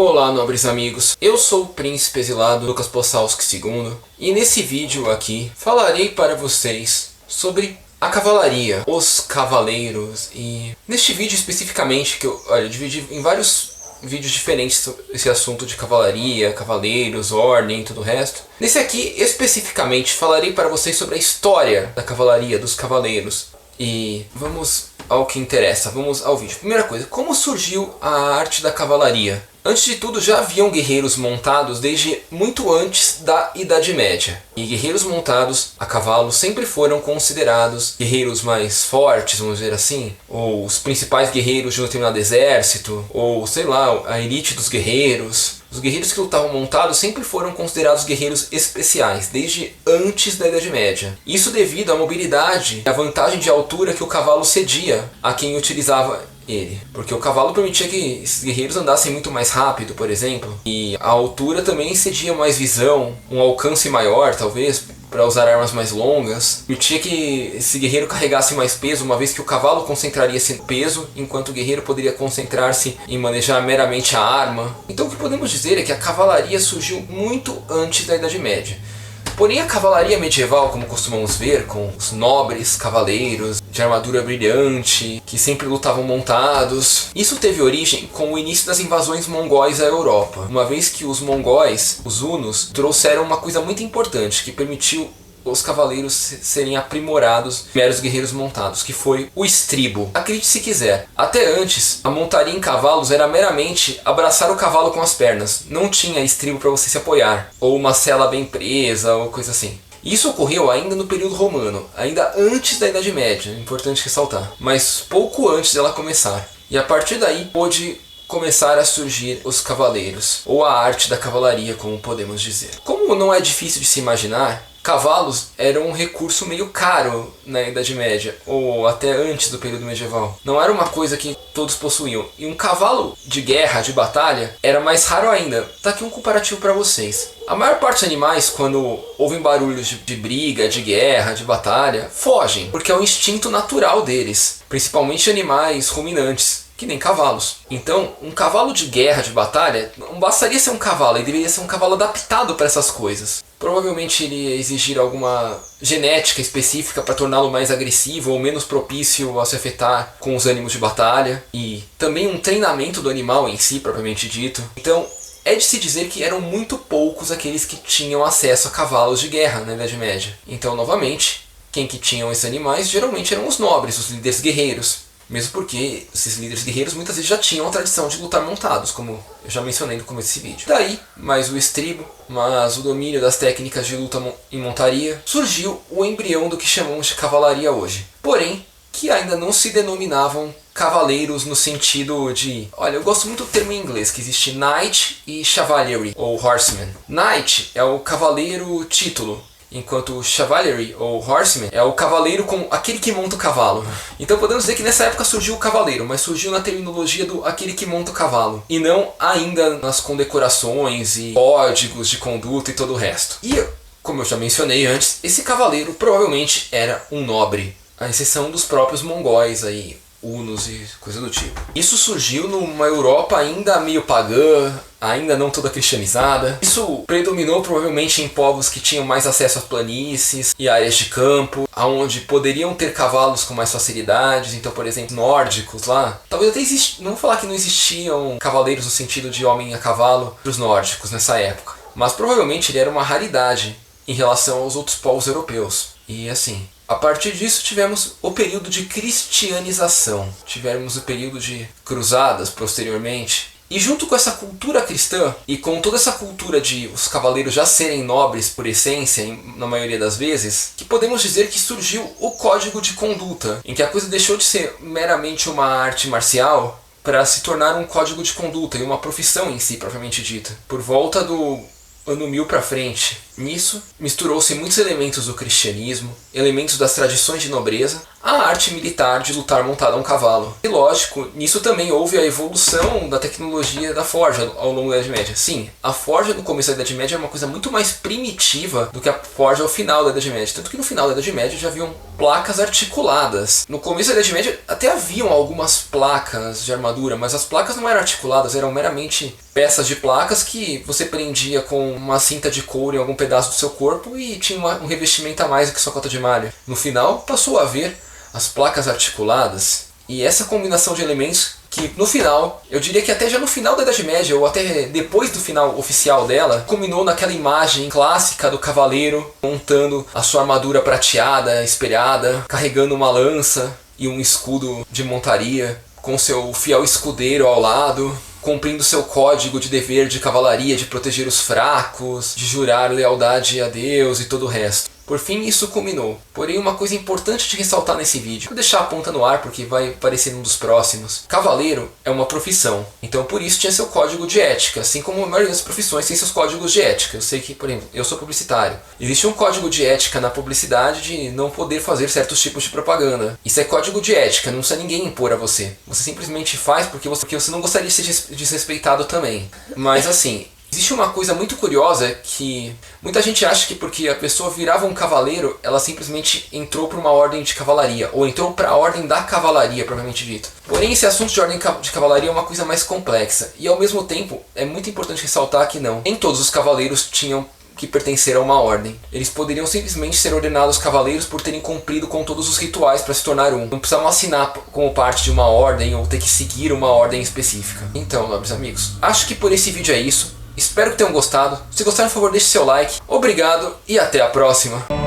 Olá, nobres amigos, eu sou o Príncipe Exilado Lucas Possalski II e nesse vídeo aqui falarei para vocês sobre a cavalaria, os cavaleiros e neste vídeo especificamente, que eu dividi em vários vídeos diferentes sobre esse assunto de cavalaria, cavaleiros, ordem e tudo o resto. Nesse aqui especificamente falarei para vocês sobre a história da cavalaria, dos cavaleiros. E vamos ao que interessa, vamos ao vídeo. Primeira coisa, como surgiu a arte da cavalaria? Antes de tudo, já haviam guerreiros montados desde muito antes da Idade Média. E guerreiros montados a cavalo sempre foram considerados guerreiros mais fortes, vamos dizer assim, ou os principais guerreiros de um determinado exército, ou sei lá, a elite dos guerreiros. Os guerreiros que lutavam montados sempre foram considerados guerreiros especiais, desde antes da Idade Média. Isso devido à mobilidade e à vantagem de altura que o cavalo cedia a quem utilizava ele. Porque o cavalo permitia que esses guerreiros andassem muito mais rápido, por exemplo. E a altura também cedia mais visão, um alcance maior, talvez, para usar armas mais longas. Permitia que esse guerreiro carregasse mais peso, uma vez que o cavalo concentraria esse peso, enquanto o guerreiro poderia concentrar-se em manejar meramente a arma. Então o que podemos dizer é que a cavalaria surgiu muito antes da Idade Média. Porém, a cavalaria medieval, como costumamos ver, com os nobres cavaleiros de armadura brilhante, que sempre lutavam montados, isso teve origem com o início das invasões mongóis à Europa, uma vez que os mongóis, os hunos, trouxeram uma coisa muito importante que permitiu os cavaleiros serem aprimorados meros guerreiros montados, que foi o estribo. Acredite se quiser, até antes a montaria em cavalos era meramente abraçar o cavalo com as pernas, não tinha estribo para você se apoiar, ou uma sela bem presa, ou coisa assim. Isso ocorreu ainda no período romano, ainda antes da Idade Média, é importante ressaltar, mas pouco antes dela começar. E a partir daí pôde começar a surgir os cavaleiros, ou a arte da cavalaria, como podemos dizer. Como não é difícil de se imaginar, cavalos eram um recurso meio caro na Idade Média, ou até antes do período medieval. Não era uma coisa que todos possuíam. E um cavalo de guerra, de batalha, era mais raro ainda. Tá aqui um comparativo para vocês. A maior parte dos animais, quando ouvem barulhos de briga, de guerra, de batalha, fogem, porque é o instinto natural deles. Principalmente animais ruminantes, que nem cavalos. Então, um cavalo de guerra, de batalha, não bastaria ser um cavalo, ele deveria ser um cavalo adaptado para essas coisas. Provavelmente ele ia exigir alguma genética específica para torná-lo mais agressivo ou menos propício a se afetar com os ânimos de batalha. E também um treinamento do animal em si, propriamente dito. Então, é de se dizer que eram muito poucos aqueles que tinham acesso a cavalos de guerra na Idade Média. Então, novamente, quem que tinham esses animais geralmente eram os nobres, os líderes guerreiros. Mesmo porque esses líderes guerreiros muitas vezes já tinham a tradição de lutar montados, como eu já mencionei no começo desse vídeo. Daí, mais o estribo, mas o domínio das técnicas de luta em montaria, surgiu o embrião do que chamamos de cavalaria hoje. Porém, que ainda não se denominavam cavaleiros no sentido de... Olha, eu gosto muito do termo em inglês, que existe Knight e Chivalry, ou Horseman. Knight é o cavaleiro título, enquanto o Chivalry, ou Horseman, é o cavaleiro com aquele que monta o cavalo. Então podemos dizer que nessa época surgiu o cavaleiro, mas surgiu na terminologia do aquele que monta o cavalo, e não ainda nas condecorações e códigos de conduta e todo o resto. E, como eu já mencionei antes, esse cavaleiro provavelmente era um nobre, à exceção dos próprios mongóis aí, hunos e coisa do tipo. Isso surgiu numa Europa ainda meio pagã, ainda não toda cristianizada. Isso predominou provavelmente em povos que tinham mais acesso às planícies e áreas de campo, onde poderiam ter cavalos com mais facilidades. Então, por exemplo, nórdicos lá. Talvez até não vou falar que não existiam cavaleiros no sentido de homem a cavalo para os nórdicos nessa época, mas provavelmente ele era uma raridade em relação aos outros povos europeus. E assim, a partir disso tivemos o período de cristianização, tivemos o período de cruzadas posteriormente, e junto com essa cultura cristã e com toda essa cultura de os cavaleiros já serem nobres por essência, na maioria das vezes, que podemos dizer que surgiu o código de conduta, em que a coisa deixou de ser meramente uma arte marcial para se tornar um código de conduta e uma profissão em si, propriamente dita, por volta do ano 1000 para frente. Nisso, misturou-se muitos elementos do cristianismo, elementos das tradições de nobreza, a arte militar de lutar montado a um cavalo. E lógico, nisso também houve a evolução da tecnologia da forja ao longo da Idade Média. Sim, a forja no começo da Idade Média é uma coisa muito mais primitiva do que a forja ao final da Idade Média. Tanto que no final da Idade Média já haviam placas articuladas. No começo da Idade Média até haviam algumas placas de armadura, mas as placas não eram articuladas, eram meramente peças de placas que você prendia com uma cinta de couro em algum pedaço do seu corpo e tinha um revestimento a mais do que sua cota de malha. No final, passou a haver as placas articuladas e essa combinação de elementos que no final, eu diria que até já no final da Idade Média ou até depois do final oficial dela, culminou naquela imagem clássica do cavaleiro montando a sua armadura prateada, espelhada, carregando uma lança e um escudo de montaria, com seu fiel escudeiro ao lado, cumprindo seu código de dever de cavalaria, de proteger os fracos, de jurar lealdade a Deus e todo o resto. Por fim, isso culminou. Porém, uma coisa importante de ressaltar nesse vídeo, vou deixar a ponta no ar porque vai aparecer num dos próximos. Cavaleiro é uma profissão, então por isso tinha seu código de ética, assim como a maioria das profissões tem seus códigos de ética. Eu sei que, por exemplo, eu sou publicitário. Existe um código de ética na publicidade de não poder fazer certos tipos de propaganda. Isso é código de ética, não precisa ninguém impor a você. Você simplesmente faz porque você não gostaria de ser desrespeitado também. Mas assim, existe uma coisa muito curiosa que muita gente acha que porque a pessoa virava um cavaleiro, ela simplesmente entrou para uma ordem de cavalaria, ou entrou para a ordem da cavalaria, propriamente dito. Porém, esse assunto de ordem de cavalaria é uma coisa mais complexa, e ao mesmo tempo é muito importante ressaltar que não. Nem todos os cavaleiros tinham que pertencer a uma ordem. Eles poderiam simplesmente ser ordenados cavaleiros por terem cumprido com todos os rituais para se tornar um. Não precisavam assinar como parte de uma ordem ou ter que seguir uma ordem específica. Então, nobres amigos, acho que por esse vídeo é isso. Espero que tenham gostado. Se gostaram, por favor, deixe seu like. Obrigado e até a próxima.